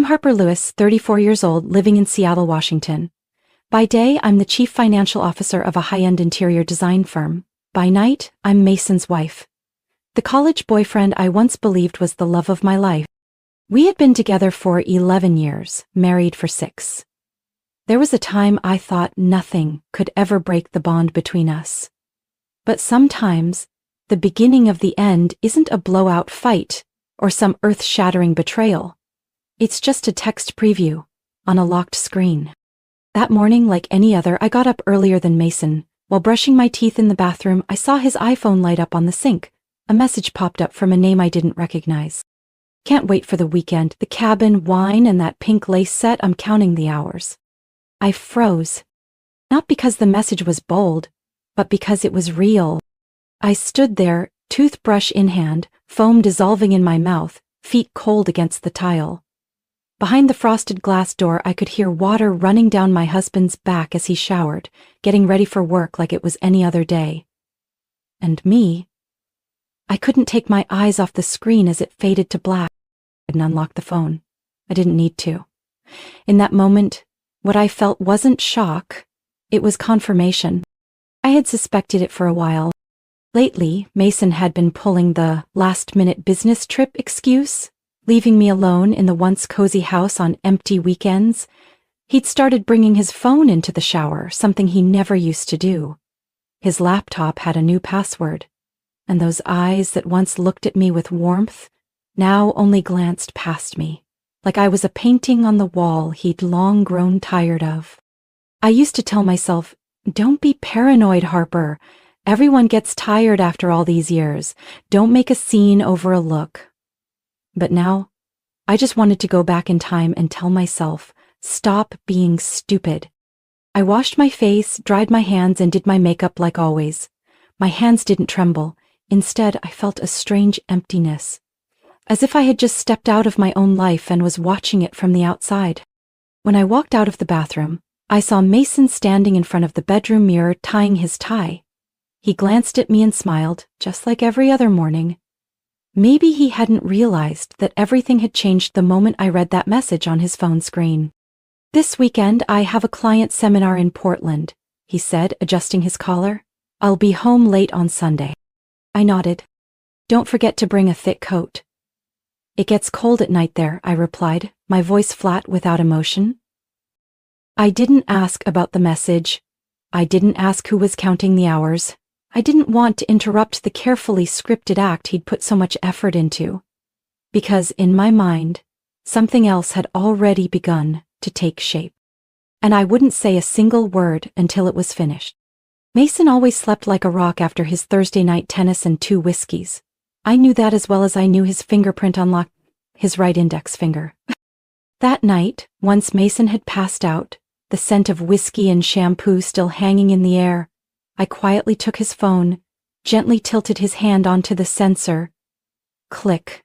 Harper Lewis, 34 years old, living in Seattle, Washington. By day, I'm the chief financial officer of a high-end interior design firm. By night, I'm Mason's wife. The college boyfriend I once believed was the love of my life. We had been together for 11 years, married for 6. There was a time I thought nothing could ever break the bond between us. But sometimes, the beginning of the end isn't a blowout fight or some earth-shattering betrayal. It's just a text preview on a locked screen. That morning, like any other, I got up earlier than Mason. While brushing my teeth in the bathroom, I saw his iPhone light up on the sink. A message popped up from a name I didn't recognize. Can't wait for the weekend, the cabin, wine, and that pink lace set. I'm counting the hours. I froze. Not because the message was bold, but because it was real. I stood there, toothbrush in hand, foam dissolving in my mouth, feet cold against the tile. Behind the frosted glass door, I could hear water running down my husband's back as he showered, getting ready for work like it was any other day. And me? I couldn't take my eyes off the screen as it faded to black. I didn't unlock the phone. I didn't need to. In that moment, what I felt wasn't shock, it was confirmation. I had suspected it for a while. Lately, Mason had been pulling the last-minute business trip excuse, leaving me alone in the once cozy house on empty weekends. He'd started bringing his phone into the shower, something he never used to do. His laptop had a new password, and those eyes that once looked at me with warmth now only glanced past me, like I was a painting on the wall he'd long grown tired of. I used to tell myself, "Don't be paranoid, Harper. Everyone gets tired after all these years. Don't make a scene over a look." But now, I just wanted to go back in time and tell myself, stop being stupid. I washed my face, dried my hands, and did my makeup like always. My hands didn't tremble. Instead, I felt a strange emptiness, as if I had just stepped out of my own life and was watching it from the outside. When I walked out of the bathroom, I saw Mason standing in front of the bedroom mirror tying his tie. He glanced at me and smiled, just like every other morning. Maybe he hadn't realized that everything had changed the moment I read that message on his phone screen. "This weekend, I have a client seminar in Portland," he said, adjusting his collar. "I'll be home late on Sunday." I nodded. "Don't forget to bring a thick coat." "It gets cold at night there," I replied, my voice flat without emotion. I didn't ask about the message. I didn't ask who was counting the hours. I didn't want to interrupt the carefully scripted act he'd put so much effort into. Because in my mind, something else had already begun to take shape. And I wouldn't say a single word until it was finished. Mason always slept like a rock after his Thursday night tennis and 2 whiskeys. I knew that as well as I knew his fingerprint on his right index finger. That night, once Mason had passed out, the scent of whiskey and shampoo still hanging in the air, I quietly took his phone, gently tilted his hand onto the sensor. Click.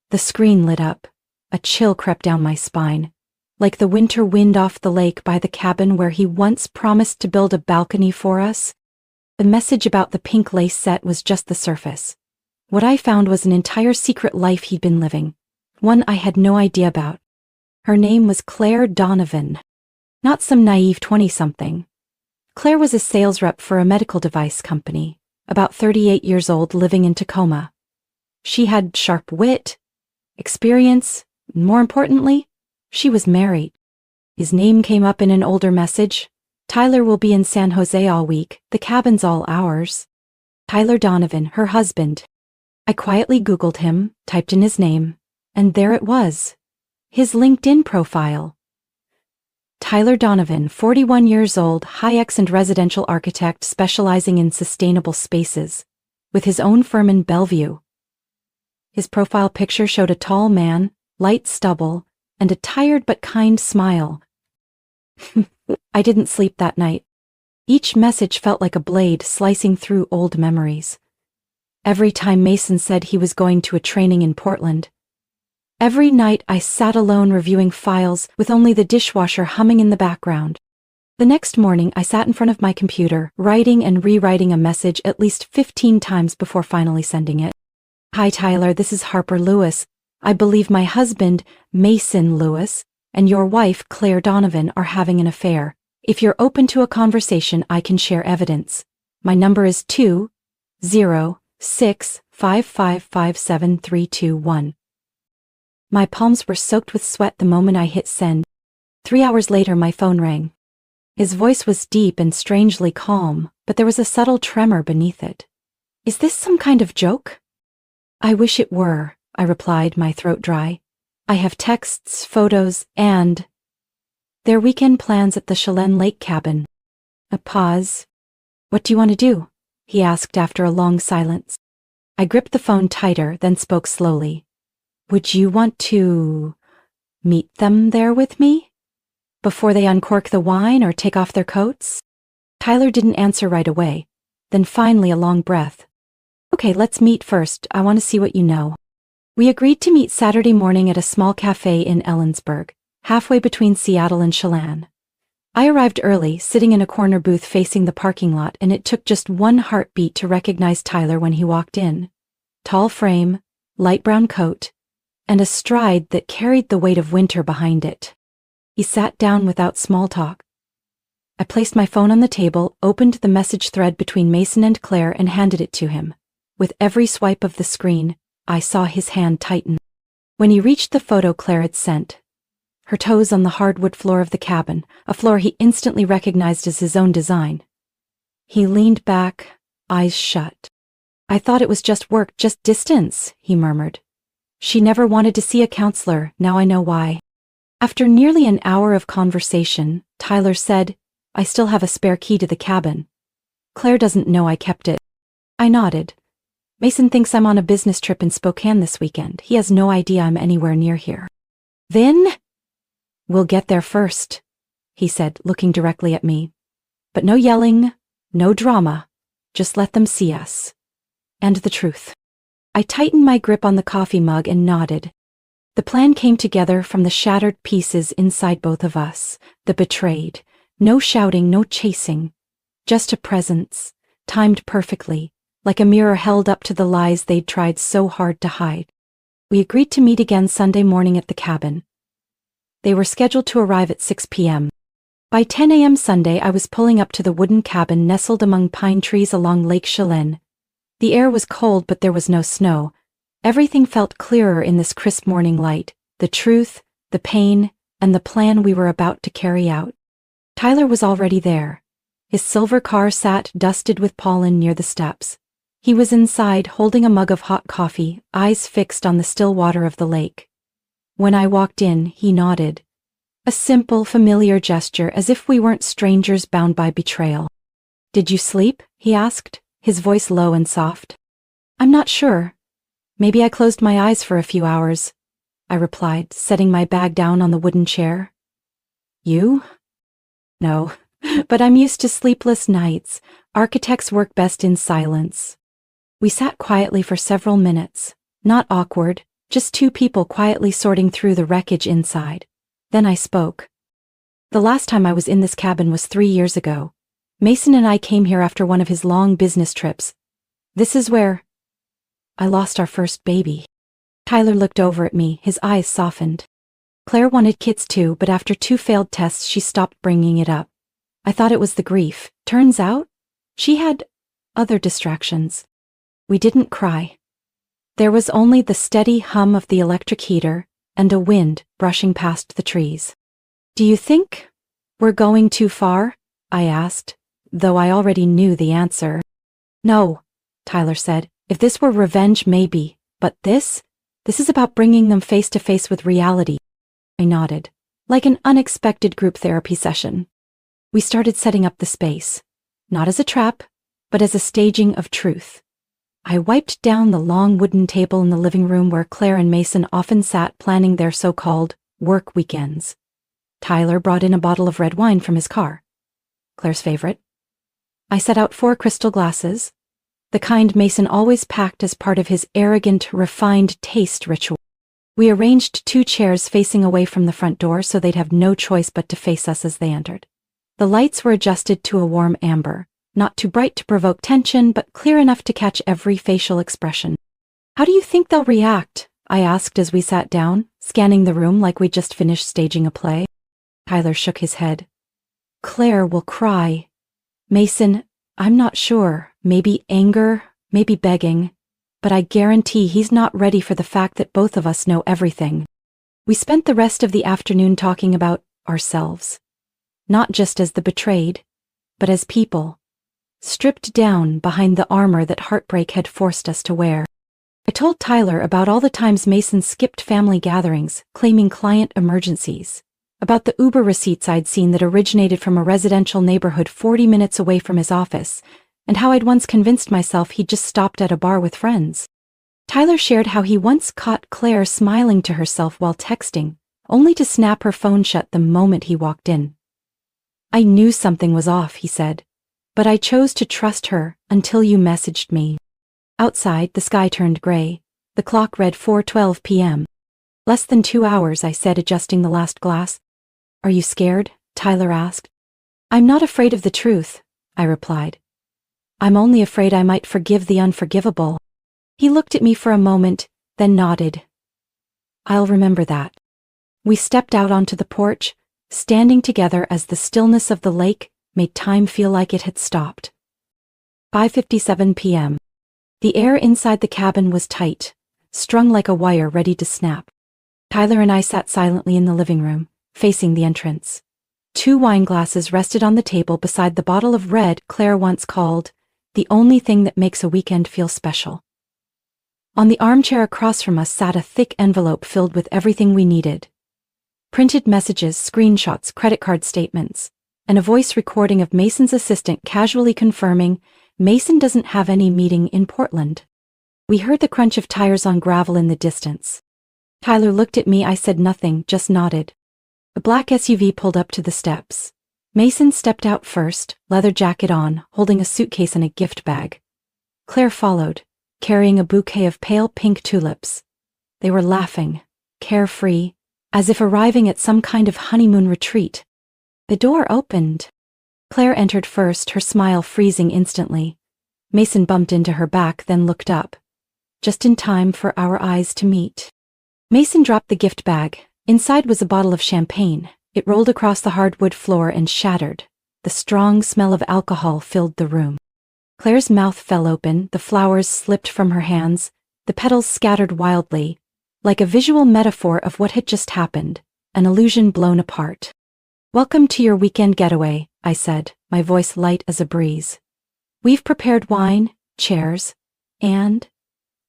The screen lit up. A chill crept down my spine, like the winter wind off the lake by the cabin where he once promised to build a balcony for us. The message about the pink lace set was just the surface. What I found was an entire secret life he'd been living, one I had no idea about. Her name was Claire Donovan, not some naive 20-something. Claire was a sales rep for a medical device company, about 38 years old, living in Tacoma. She had sharp wit, experience, and more importantly, she was married. His name came up in an older message. "Tyler will be in San Jose all week. The cabin's all ours." Tyler Donovan, her husband. I quietly Googled him, typed in his name, and there it was. His LinkedIn profile. Tyler Donovan, 41 years old, high-end residential architect specializing in sustainable spaces, with his own firm in Bellevue. His profile picture showed a tall man, light stubble, and a tired but kind smile. I didn't sleep that night. Each message felt like a blade slicing through old memories. Every time Mason said he was going to a training in Portland. Every night I sat alone reviewing files with only the dishwasher humming in the background. The next morning I sat in front of my computer, writing and rewriting a message at least 15 times before finally sending it. "Hi Tyler, this is Harper Lewis. I believe my husband, Mason Lewis, and your wife, Claire Donovan, are having an affair. If you're open to a conversation, I can share evidence. My number is 20655557321. My palms were soaked with sweat the moment I hit send. 3 hours later, my phone rang. His voice was deep and strangely calm, but there was a subtle tremor beneath it. Is this some kind of joke? I wish it were, I replied, my throat dry. I have texts, photos, and their weekend plans at the Chelan Lake cabin. A pause. What do you want to do? He asked after a long silence. I gripped the phone tighter, then spoke slowly. Would you want to meet them there with me? Before they uncork the wine or take off their coats? Tyler didn't answer right away. Then finally a long breath. Okay, let's meet first. I want to see what you know. We agreed to meet Saturday morning at a small cafe in Ellensburg, halfway between Seattle and Chelan. I arrived early, sitting in a corner booth facing the parking lot, and it took just one heartbeat to recognize Tyler when he walked in. Tall frame, light brown coat, and a stride that carried the weight of winter behind it. He sat down without small talk. I placed my phone on the table, opened the message thread between Mason and Claire, and handed it to him. With every swipe of the screen, I saw his hand tighten. When he reached the photo Claire had sent, her toes on the hardwood floor of the cabin, a floor he instantly recognized as his own design. He leaned back, eyes shut. I thought it was just work, just distance, he murmured. She never wanted to see a counselor, now I know why. After nearly an hour of conversation, Tyler said, I still have a spare key to the cabin. Claire doesn't know I kept it. I nodded. Mason thinks I'm on a business trip in Spokane this weekend. He has no idea I'm anywhere near here. Then? We'll get there first, he said, looking directly at me. But no yelling, no drama. Just let them see us. And the truth. I tightened my grip on the coffee mug and nodded. The plan came together from the shattered pieces inside both of us, the betrayed. No shouting, no chasing. Just a presence, timed perfectly, like a mirror held up to the lies they'd tried so hard to hide. We agreed to meet again Sunday morning at the cabin. They were scheduled to arrive at 6 p.m. By 10 a.m. Sunday, I was pulling up to the wooden cabin nestled among pine trees along Lake Chelan. The air was cold, but there was no snow. Everything felt clearer in this crisp morning light, the truth, the pain, and the plan we were about to carry out. Tyler was already there. His silver car sat dusted with pollen near the steps. He was inside, holding a mug of hot coffee, eyes fixed on the still water of the lake. When I walked in, he nodded. A simple, familiar gesture, as if we weren't strangers bound by betrayal. Did you sleep? He asked, his voice low and soft. I'm not sure. Maybe I closed my eyes for a few hours, I replied, setting my bag down on the wooden chair. You? No, but I'm used to sleepless nights. Architects work best in silence. We sat quietly for several minutes, not awkward, just two people quietly sorting through the wreckage inside. Then I spoke. The last time I was in this cabin was 3 years ago. Mason and I came here after one of his long business trips. This is where I lost our first baby. Tyler looked over at me, his eyes softened. Claire wanted kids too, but after 2 failed tests she stopped bringing it up. I thought it was the grief. Turns out, she had other distractions. We didn't cry. There was only the steady hum of the electric heater and a wind brushing past the trees. Do you think we're going too far? I asked, though I already knew the answer. No, Tyler said. If this were revenge, maybe, but this is about bringing them face to face with reality. I nodded, like an unexpected group therapy session. We started setting up the space, not as a trap, but as a staging of truth. I wiped down the long wooden table in the living room where Claire and Mason often sat planning their so-called work weekends. Tyler brought in a bottle of red wine from his car, Claire's favorite. I set out 4 crystal glasses, the kind Mason always packed as part of his arrogant, refined taste ritual. We arranged 2 chairs facing away from the front door so they'd have no choice but to face us as they entered. The lights were adjusted to a warm amber, not too bright to provoke tension, but clear enough to catch every facial expression. How do you think they'll react? I asked as we sat down, scanning the room like we'd just finished staging a play. Tyler shook his head. Claire will cry. Mason, I'm not sure. Maybe anger, maybe begging. But I guarantee he's not ready for the fact that both of us know everything. We spent the rest of the afternoon talking about ourselves. Not just as the betrayed, but as people. Stripped down behind the armor that heartbreak had forced us to wear. I told Tyler about all the times Mason skipped family gatherings, claiming client emergencies. About the Uber receipts I'd seen that originated from a residential neighborhood 40 minutes away from his office, and how I'd once convinced myself he'd just stopped at a bar with friends. Tyler shared how he once caught Claire smiling to herself while texting, only to snap her phone shut the moment he walked in. I knew something was off, he said, but I chose to trust her until you messaged me. Outside, the sky turned gray. The clock read 4:12 p.m. Less than 2 hours, I said, adjusting the last glass. Are you scared? Tyler asked. I'm not afraid of the truth, I replied. I'm only afraid I might forgive the unforgivable. He looked at me for a moment, then nodded. I'll remember that. We stepped out onto the porch, standing together as the stillness of the lake made time feel like it had stopped. 5:57 p.m. The air inside the cabin was tight, strung like a wire ready to snap. Tyler and I sat silently in the living room, facing the entrance. 2 wine glasses rested on the table beside the bottle of red Claire once called the only thing that makes a weekend feel special. On the armchair across from us sat a thick envelope filled with everything we needed. Printed messages, screenshots, credit card statements, and a voice recording of Mason's assistant casually confirming Mason doesn't have any meeting in Portland. We heard the crunch of tires on gravel in the distance. Tyler looked at me. I said nothing, just nodded. A black SUV pulled up to the steps. Mason stepped out first, leather jacket on, holding a suitcase and a gift bag. Claire followed, carrying a bouquet of pale pink tulips. They were laughing, carefree, as if arriving at some kind of honeymoon retreat. The door opened. Claire entered first, her smile freezing instantly. Mason bumped into her back, then looked up. Just in time for our eyes to meet. Mason dropped the gift bag. Inside was a bottle of champagne. It rolled across the hardwood floor and shattered. The strong smell of alcohol filled the room. Claire's mouth fell open, the flowers slipped from her hands, the petals scattered wildly, like a visual metaphor of what had just happened, an illusion blown apart. Welcome to your weekend getaway, I said, my voice light as a breeze. We've prepared wine, chairs, and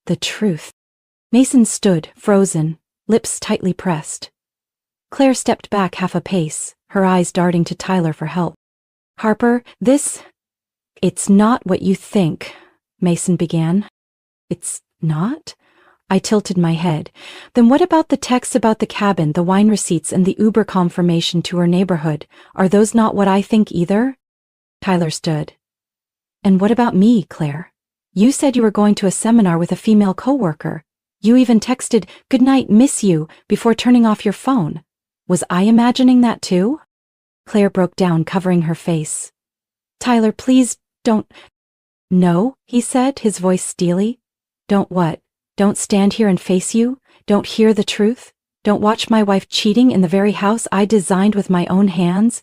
the truth. Mason stood, frozen, lips tightly pressed. Claire stepped back half a pace, her eyes darting to Tyler for help. Harper, it's not what you think, Mason began. It's not? I tilted my head. Then what about the texts about the cabin, the wine receipts, and the Uber confirmation to her neighborhood? Are those not what I think either? Tyler stood. And what about me, Claire? You said you were going to a seminar with a female coworker. You even texted, "Good night, miss you," before turning off your phone. Was I imagining that too? Claire broke down, covering her face. Tyler, please, don't. No, he said, his voice steely. Don't what? Don't stand here and face you? Don't hear the truth? Don't watch my wife cheating in the very house I designed with my own hands?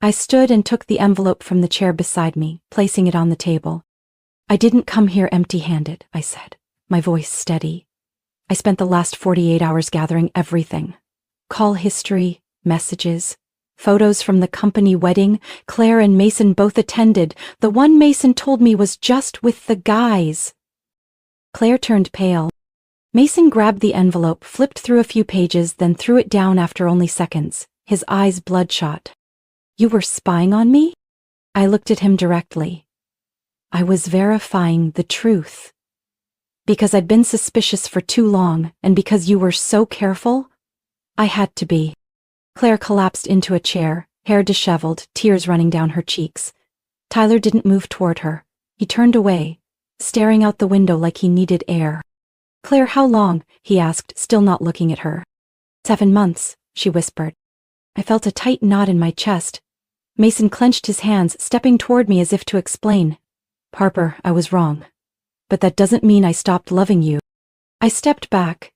I stood and took the envelope from the chair beside me, placing it on the table. I didn't come here empty-handed, I said, my voice steady. I spent the last 48 hours gathering everything. Call history, messages, photos from the company wedding Claire and Mason both attended. The one Mason told me was just with the guys. Claire turned pale. Mason grabbed the envelope, flipped through a few pages, then threw it down after only seconds, his eyes bloodshot. You were spying on me? I looked at him directly. I was verifying the truth. Because I'd been suspicious for too long, and because you were so careful, I had to be. Claire collapsed into a chair, hair disheveled, tears running down her cheeks. Tyler didn't move toward her. He turned away, staring out the window like he needed air. Claire, how long? He asked, still not looking at her. 7 months, she whispered. I felt a tight knot in my chest. Mason clenched his hands, stepping toward me as if to explain. Harper, I was wrong. But that doesn't mean I stopped loving you. I stepped back.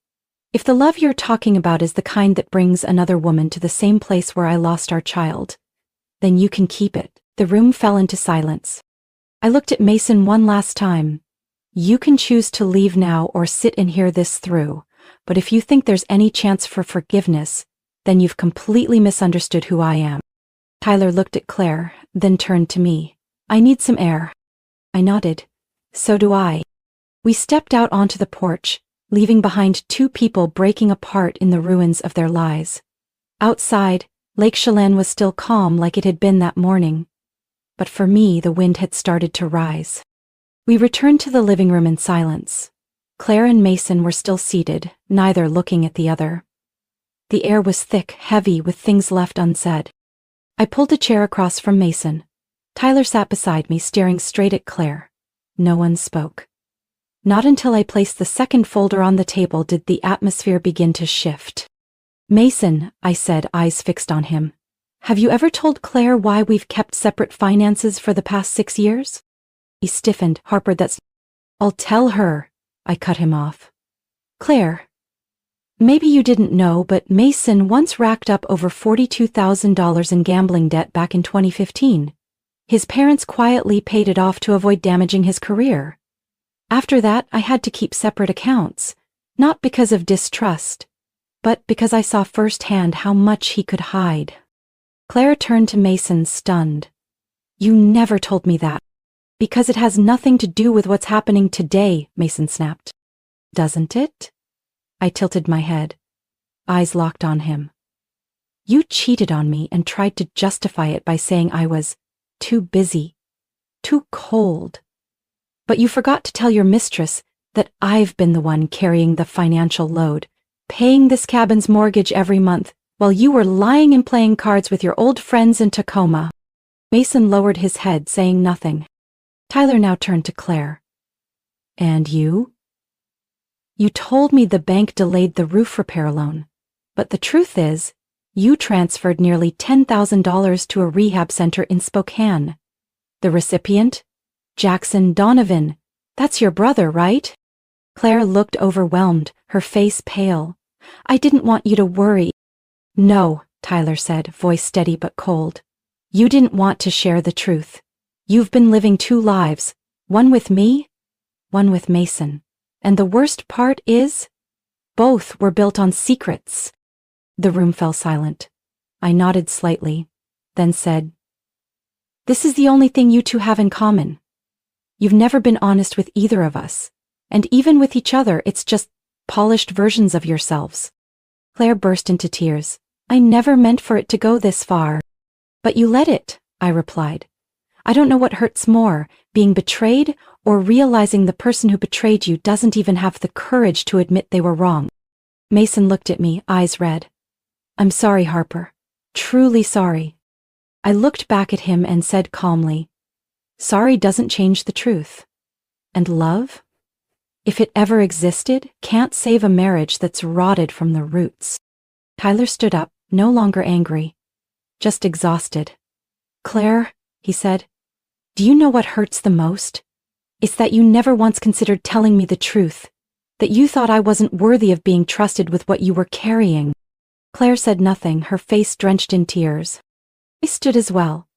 If the love you're talking about is the kind that brings another woman to the same place where I lost our child, then you can keep it." The room fell into silence. I looked at Mason one last time. "You can choose to leave now or sit and hear this through, but if you think there's any chance for forgiveness, then you've completely misunderstood who I am." Tyler looked at Claire, then turned to me. "I need some air." I nodded. "So do I." We stepped out onto the porch, leaving behind two people breaking apart in the ruins of their lives. Outside, Lake Chelan was still calm like it had been that morning. But for me, the wind had started to rise. We returned to the living room in silence. Claire and Mason were still seated, neither looking at the other. The air was thick, heavy, with things left unsaid. I pulled a chair across from Mason. Tyler sat beside me, staring straight at Claire. No one spoke. Not until I placed the second folder on the table did the atmosphere begin to shift. "Mason," I said, eyes fixed on him, "have you ever told Claire why we've kept separate finances for the past 6 years?" He stiffened. "Harper, that's—" "I'll tell her," I cut him off. "Claire, maybe you didn't know, but Mason once racked up over $42,000 in gambling debt back in 2015. His parents quietly paid it off to avoid damaging his career. After that, I had to keep separate accounts, not because of distrust, but because I saw firsthand how much he could hide." Claire turned to Mason, stunned. "You never told me that." "Because it has nothing to do with what's happening today," Mason snapped. "Doesn't it?" I tilted my head, eyes locked on him. "You cheated on me and tried to justify it by saying I was too busy, too cold. But you forgot to tell your mistress that I've been the one carrying the financial load, paying this cabin's mortgage every month, while you were lying and playing cards with your old friends in Tacoma." Mason lowered his head, saying nothing. Tyler now turned to Claire. "And you? You told me the bank delayed the roof repair loan, but the truth is, you transferred nearly $10,000 to a rehab center in Spokane. The recipient? Jackson Donovan. That's your brother, right?" Claire looked overwhelmed, her face pale. "I didn't want you to worry." "No," Tyler said, voice steady but cold. "You didn't want to share the truth. You've been living 2 lives, one with me, one with Mason. And the worst part is, both were built on secrets." The room fell silent. I nodded slightly, then said, "This is the only thing you two have in common. You've never been honest with either of us, and even with each other it's just polished versions of yourselves." Claire burst into tears. "I never meant for it to go this far." "But you let it," I replied. "I don't know what hurts more, being betrayed or realizing the person who betrayed you doesn't even have the courage to admit they were wrong." Mason looked at me, eyes red. "I'm sorry, Harper. Truly sorry." I looked back at him and said calmly, "Sorry doesn't change the truth. And love, if it ever existed, can't save a marriage that's rotted from the roots." Tyler stood up, no longer angry, just exhausted. "Claire," he said, "do you know what hurts the most? It's that you never once considered telling me the truth, that you thought I wasn't worthy of being trusted with what you were carrying." Claire said nothing, her face drenched in tears. I stood as well.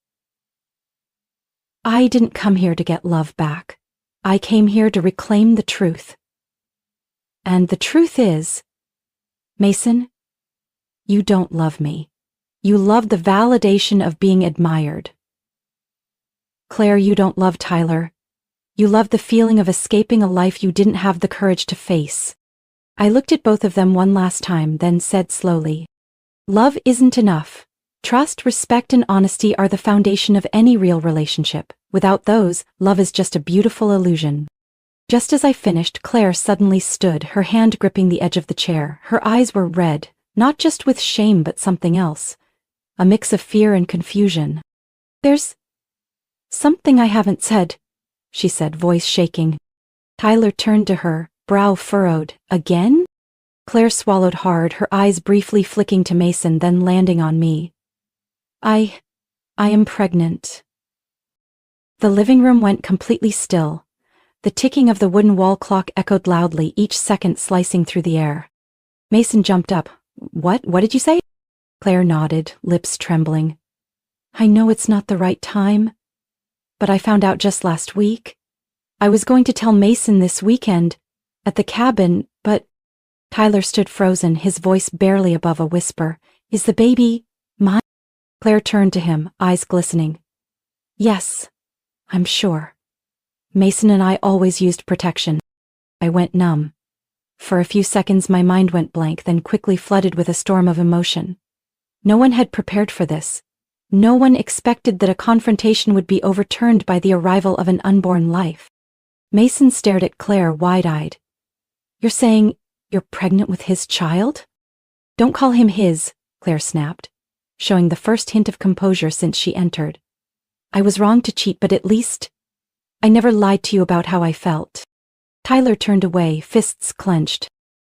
"I didn't come here to get love back. I came here to reclaim the truth. And the truth is, Mason, you don't love me. You love the validation of being admired. Claire, you don't love Tyler. You love the feeling of escaping a life you didn't have the courage to face." I looked at both of them one last time, then said slowly, "Love isn't enough. Trust, respect, and honesty are the foundation of any real relationship. Without those, love is just a beautiful illusion." Just as I finished, Claire suddenly stood, her hand gripping the edge of the chair. Her eyes were red, not just with shame but something else. A mix of fear and confusion. "There's something I haven't said," she said, voice shaking. Tyler turned to her, brow furrowed. "Again?" Claire swallowed hard, her eyes briefly flicking to Mason, then landing on me. I am pregnant." The living room went completely still. The ticking of the wooden wall clock echoed loudly, each second slicing through the air. Mason jumped up. What did you say? Claire nodded, lips trembling. I know it's not the right time, but I found out just last week. I was going to tell Mason this weekend, at the cabin, but Tyler stood frozen, his voice barely above a whisper. Is the baby mine? Claire turned to him, eyes glistening. Yes, I'm sure. Mason and I always used protection. I went numb. For a few seconds my mind went blank, then quickly flooded with a storm of emotion. No one had prepared for this. No one expected that a confrontation would be overturned by the arrival of an unborn life. Mason stared at Claire wide-eyed. You're saying you're pregnant with his child? Don't call him his, Claire snapped, showing the first hint of composure since she entered. I was wrong to cheat, but at least I never lied to you about how I felt. Tyler turned away, fists clenched.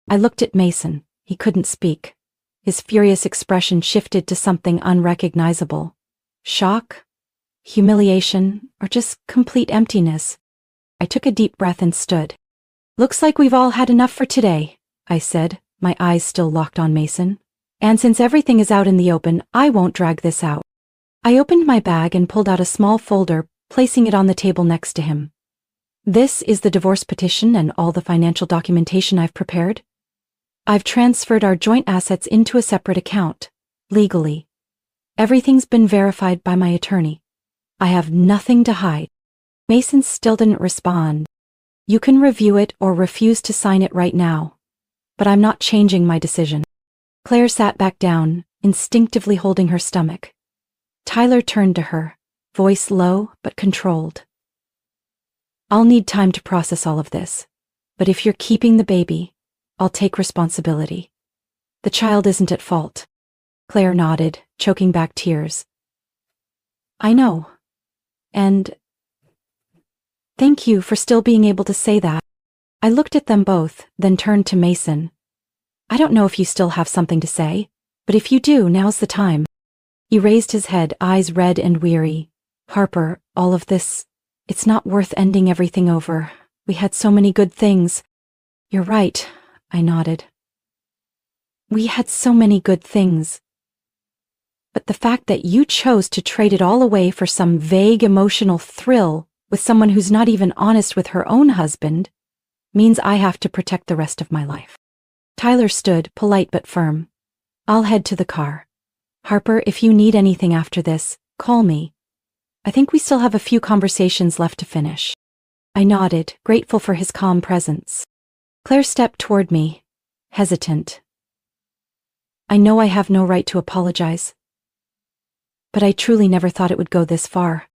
I looked at Mason. He couldn't speak. His furious expression shifted to something unrecognizable. Shock? Humiliation? Or just complete emptiness? I took a deep breath and stood. Looks like we've all had enough for today, I said, my eyes still locked on Mason. And since everything is out in the open, I won't drag this out. I opened my bag and pulled out a small folder, placing it on the table next to him. This is the divorce petition and all the financial documentation I've prepared. I've transferred our joint assets into a separate account, legally. Everything's been verified by my attorney. I have nothing to hide. Mason still didn't respond. You can review it or refuse to sign it right now, but I'm not changing my decision. Claire sat back down, instinctively holding her stomach. Tyler turned to her, voice low but controlled. I'll need time to process all of this, but if you're keeping the baby, I'll take responsibility. The child isn't at fault. Claire nodded, choking back tears. I know. And thank you for still being able to say that. I looked at them both, then turned to Mason. I don't know if you still have something to say, but if you do, now's the time. He raised his head, eyes red and weary. Harper, all of this, it's not worth ending everything over. We had so many good things. You're right, I nodded. We had so many good things. But the fact that you chose to trade it all away for some vague emotional thrill with someone who's not even honest with her own husband means I have to protect the rest of my life. Tyler stood, polite but firm. I'll head to the car. Harper, if you need anything after this, call me. I think we still have a few conversations left to finish. I nodded, grateful for his calm presence. Claire stepped toward me, hesitant. I know I have no right to apologize, but I truly never thought it would go this far.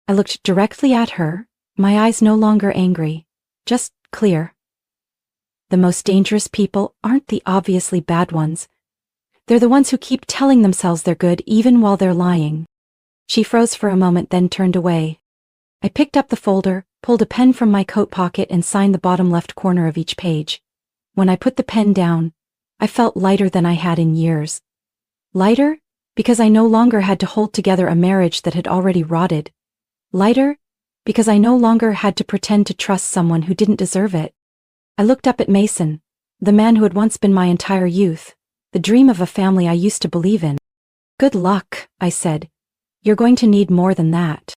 I looked directly at her, my eyes no longer angry, just clear. The most dangerous people aren't the obviously bad ones. They're the ones who keep telling themselves they're good even while they're lying. She froze for a moment, then turned away. I picked up the folder, pulled a pen from my coat pocket and signed the bottom left corner of each page. When I put the pen down, I felt lighter than I had in years. Lighter because I no longer had to hold together a marriage that had already rotted. Lighter because I no longer had to pretend to trust someone who didn't deserve it. I looked up at Mason, the man who had once been my entire youth, the dream of a family I used to believe in. Good luck, I said. You're going to need more than that.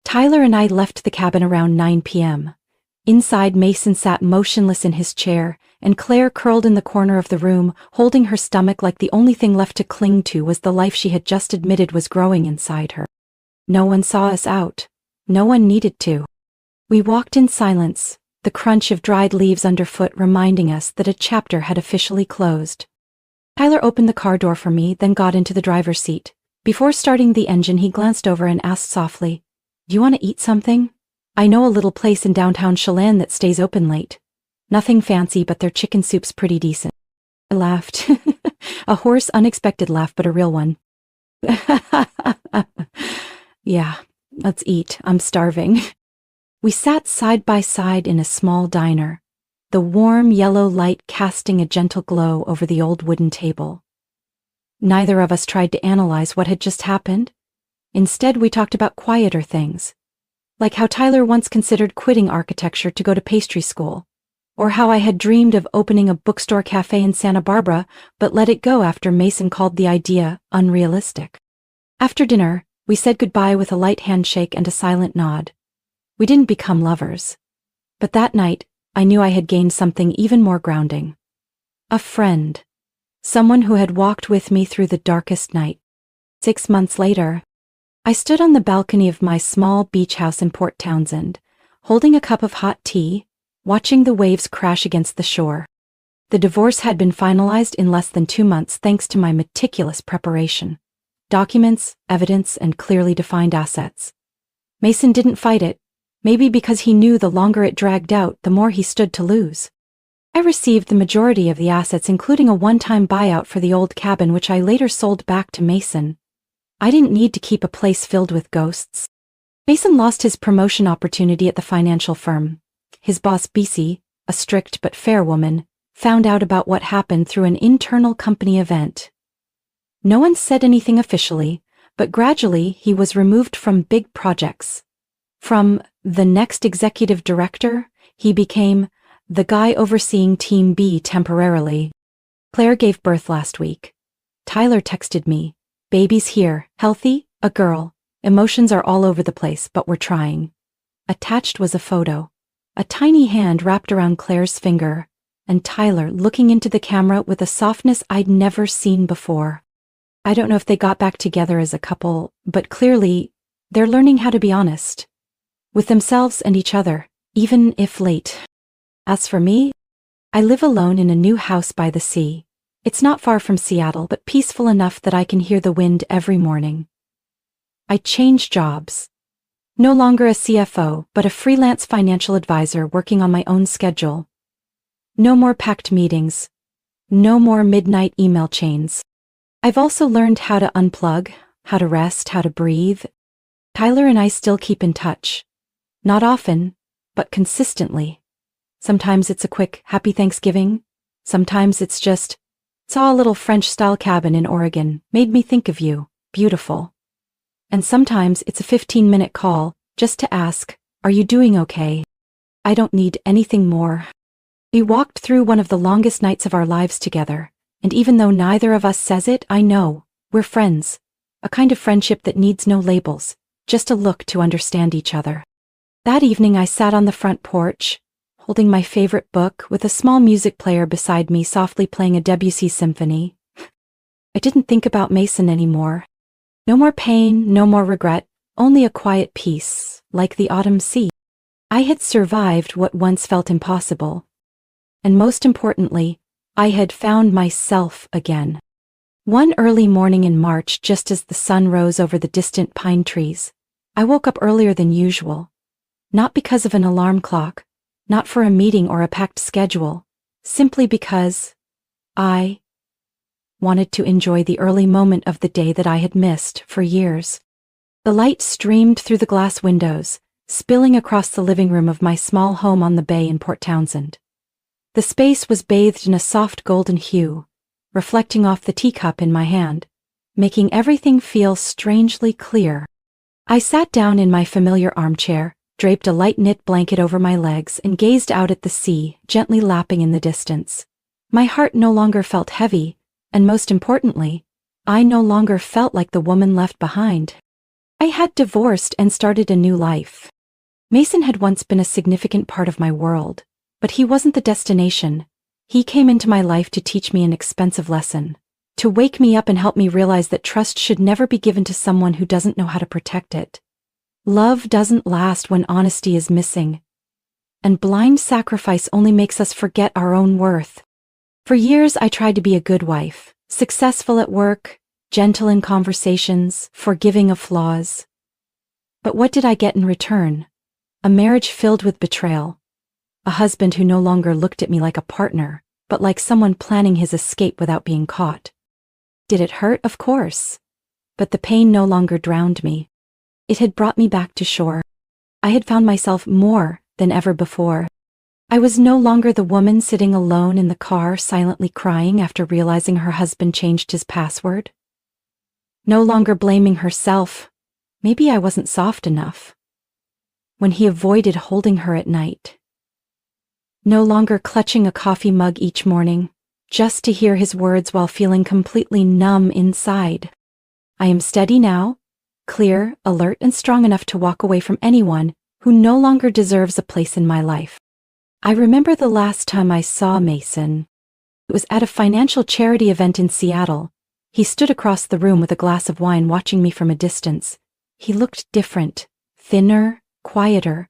Tyler and I left the cabin around 9 p.m. Inside, Mason sat motionless in his chair, and Claire curled in the corner of the room, holding her stomach like the only thing left to cling to was the life she had just admitted was growing inside her. No one saw us out. No one needed to. We walked in silence, the crunch of dried leaves underfoot reminding us that a chapter had officially closed. Tyler opened the car door for me, then got into the driver's seat. Before starting the engine, he glanced over and asked softly, "Do you want to eat something? I know a little place in downtown Chelan that stays open late. Nothing fancy, but their chicken soup's pretty decent." I laughed. A hoarse, unexpected laugh, but a real one. Yeah, let's eat. I'm starving. We sat side by side in a small diner, the warm yellow light casting a gentle glow over the old wooden table. Neither of us tried to analyze what had just happened. Instead, we talked about quieter things, like how Tyler once considered quitting architecture to go to pastry school, or how I had dreamed of opening a bookstore cafe in Santa Barbara, but let it go after Mason called the idea unrealistic. After dinner, we said goodbye with a light handshake and a silent nod. We didn't become lovers. But that night, I knew I had gained something even more grounding. A friend. Someone who had walked with me through the darkest night. 6 months later, I stood on the balcony of my small beach house in Port Townsend, holding a cup of hot tea, watching the waves crash against the shore. The divorce had been finalized in less than 2 months thanks to my meticulous preparation. Documents, evidence, and clearly defined assets. Mason didn't fight it, maybe because he knew the longer it dragged out, the more he stood to lose. I received the majority of the assets, including a one-time buyout for the old cabin, which I later sold back to Mason. I didn't need to keep a place filled with ghosts. Mason lost his promotion opportunity at the financial firm. His boss, BC, a strict but fair woman, found out about what happened through an internal company event. No one said anything officially, but gradually he was removed from big projects. From the next executive director, he became the guy overseeing Team B temporarily. Claire gave birth last week. Tyler texted me, "Baby's here, healthy, a girl. Emotions are all over the place, but we're trying." Attached was a photo. A tiny hand wrapped around Claire's finger, and Tyler looking into the camera with a softness I'd never seen before. I don't know if they got back together as a couple, but clearly, they're learning how to be honest. With themselves and each other, even if late. As for me, I live alone in a new house by the sea. It's not far from Seattle, but peaceful enough that I can hear the wind every morning. I changed jobs. No longer a CFO, but a freelance financial advisor working on my own schedule. No more packed meetings. No more midnight email chains. I've also learned how to unplug, how to rest, how to breathe. Tyler and I still keep in touch. Not often, but consistently. Sometimes it's a quick happy Thanksgiving. Sometimes it's just, saw a little French-style cabin in Oregon, made me think of you, beautiful. And sometimes it's a 15-minute call, just to ask, are you doing okay? I don't need anything more. We walked through one of the longest nights of our lives together, and even though neither of us says it, I know, we're friends. A kind of friendship that needs no labels, just a look to understand each other. That evening I sat on the front porch, holding my favorite book with a small music player beside me softly playing a Debussy symphony. I didn't think about Mason anymore. No more pain, no more regret, only a quiet peace, like the autumn sea. I had survived what once felt impossible. And most importantly, I had found myself again. One early morning in March, just as the sun rose over the distant pine trees, I woke up earlier than usual. Not because of an alarm clock, not for a meeting or a packed schedule, simply because I wanted to enjoy the early moment of the day that I had missed for years. The light streamed through the glass windows, spilling across the living room of my small home on the bay in Port Townsend. The space was bathed in a soft golden hue, reflecting off the teacup in my hand, making everything feel strangely clear. I sat down in my familiar armchair, draped a light knit blanket over my legs, and gazed out at the sea, gently lapping in the distance. My heart no longer felt heavy, and most importantly, I no longer felt like the woman left behind. I had divorced and started a new life. Mason had once been a significant part of my world, but he wasn't the destination. He came into my life to teach me an expensive lesson, to wake me up and help me realize that trust should never be given to someone who doesn't know how to protect it. Love doesn't last when honesty is missing, and blind sacrifice only makes us forget our own worth. For years I tried to be a good wife, successful at work, gentle in conversations, forgiving of flaws. But what did I get in return? A marriage filled with betrayal. A husband who no longer looked at me like a partner, but like someone planning his escape without being caught. Did it hurt? Of course. But the pain no longer drowned me. It had brought me back to shore. I had found myself more than ever before. I was no longer the woman sitting alone in the car silently crying after realizing her husband changed his password. No longer blaming herself. Maybe I wasn't soft enough. When he avoided holding her at night. no longer clutching a coffee mug each morning, just to hear his words while feeling completely numb inside. I am steady now, clear, alert, and strong enough to walk away from anyone who no longer deserves a place in my life. I remember the last time I saw Mason. It was at a financial charity event in Seattle. He stood across the room with a glass of wine watching me from a distance. He looked different, thinner, quieter.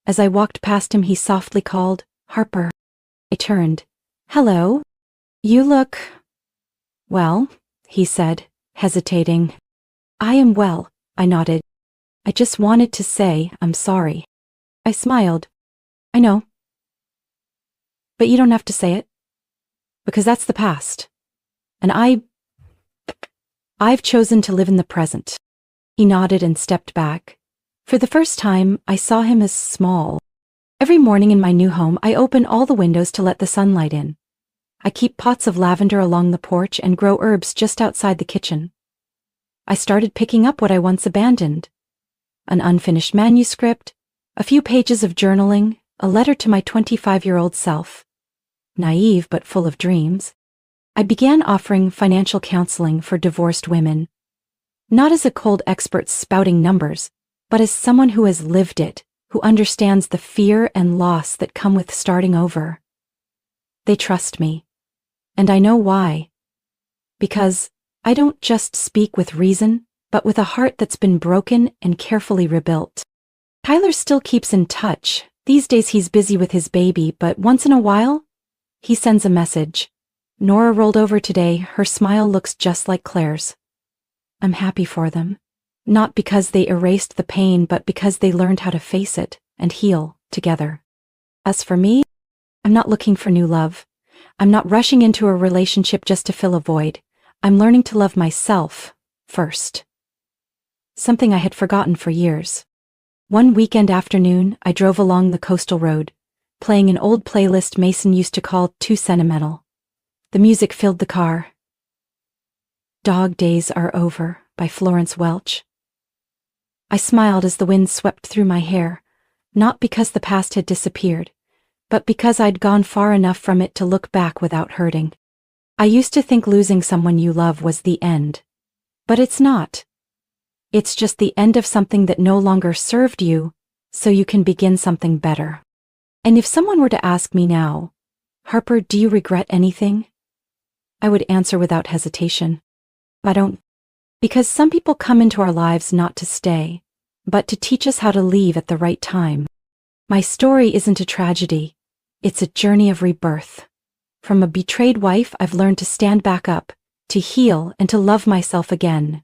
As I walked past him, he softly called, "Harper." I turned. "Hello. You look... well," he said, hesitating. "I am well," I nodded. "I just wanted to say I'm sorry." I smiled. "I know. But you don't have to say it. Because that's the past. And I've chosen to live in the present." He nodded and stepped back. For the first time, I saw him as small. Every morning in my new home, I open all the windows to let the sunlight in. I keep pots of lavender along the porch and grow herbs just outside the kitchen. I started picking up what I once abandoned. An unfinished manuscript, a few pages of journaling, a letter to my 25-year-old self. Naive but full of dreams. I began offering financial counseling for divorced women. Not as a cold expert spouting numbers, but as someone who has lived it, who understands the fear and loss that come with starting over. They trust me. And I know why. Because I don't just speak with reason, but with a heart that's been broken and carefully rebuilt. Tyler still keeps in touch. These days he's busy with his baby, but once in a while, he sends a message. "Nora rolled over today. Her smile looks just like Claire's." I'm happy for them. Not because they erased the pain, but because they learned how to face it and heal together. As for me, I'm not looking for new love. I'm not rushing into a relationship just to fill a void. I'm learning to love myself first. Something I had forgotten for years. One weekend afternoon, I drove along the coastal road, playing an old playlist Mason used to call Too Sentimental. The music filled the car. Dog Days Are Over by Florence Welch. I smiled as the wind swept through my hair, not because the past had disappeared, but because I'd gone far enough from it to look back without hurting. I used to think losing someone you love was the end. But it's not. It's just the end of something that no longer served you, so you can begin something better. And if someone were to ask me now, "Harper, do you regret anything?" I would answer without hesitation. I don't. Because some people come into our lives not to stay, but to teach us how to leave at the right time. My story isn't a tragedy. It's a journey of rebirth. From a betrayed wife, I've learned to stand back up, to heal, and to love myself again.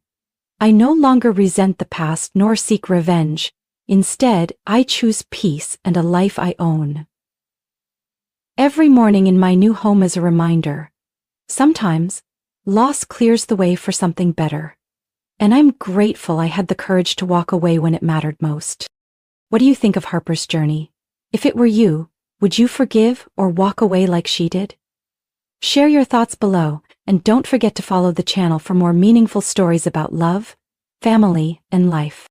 I no longer resent the past nor seek revenge. Instead, I choose peace and a life I own. Every morning in my new home is a reminder. Sometimes, loss clears the way for something better. And I'm grateful I had the courage to walk away when it mattered most. What do you think of Harper's journey? If it were you, would you forgive or walk away like she did? Share your thoughts below, and don't forget to follow the channel for more meaningful stories about love, family, and life.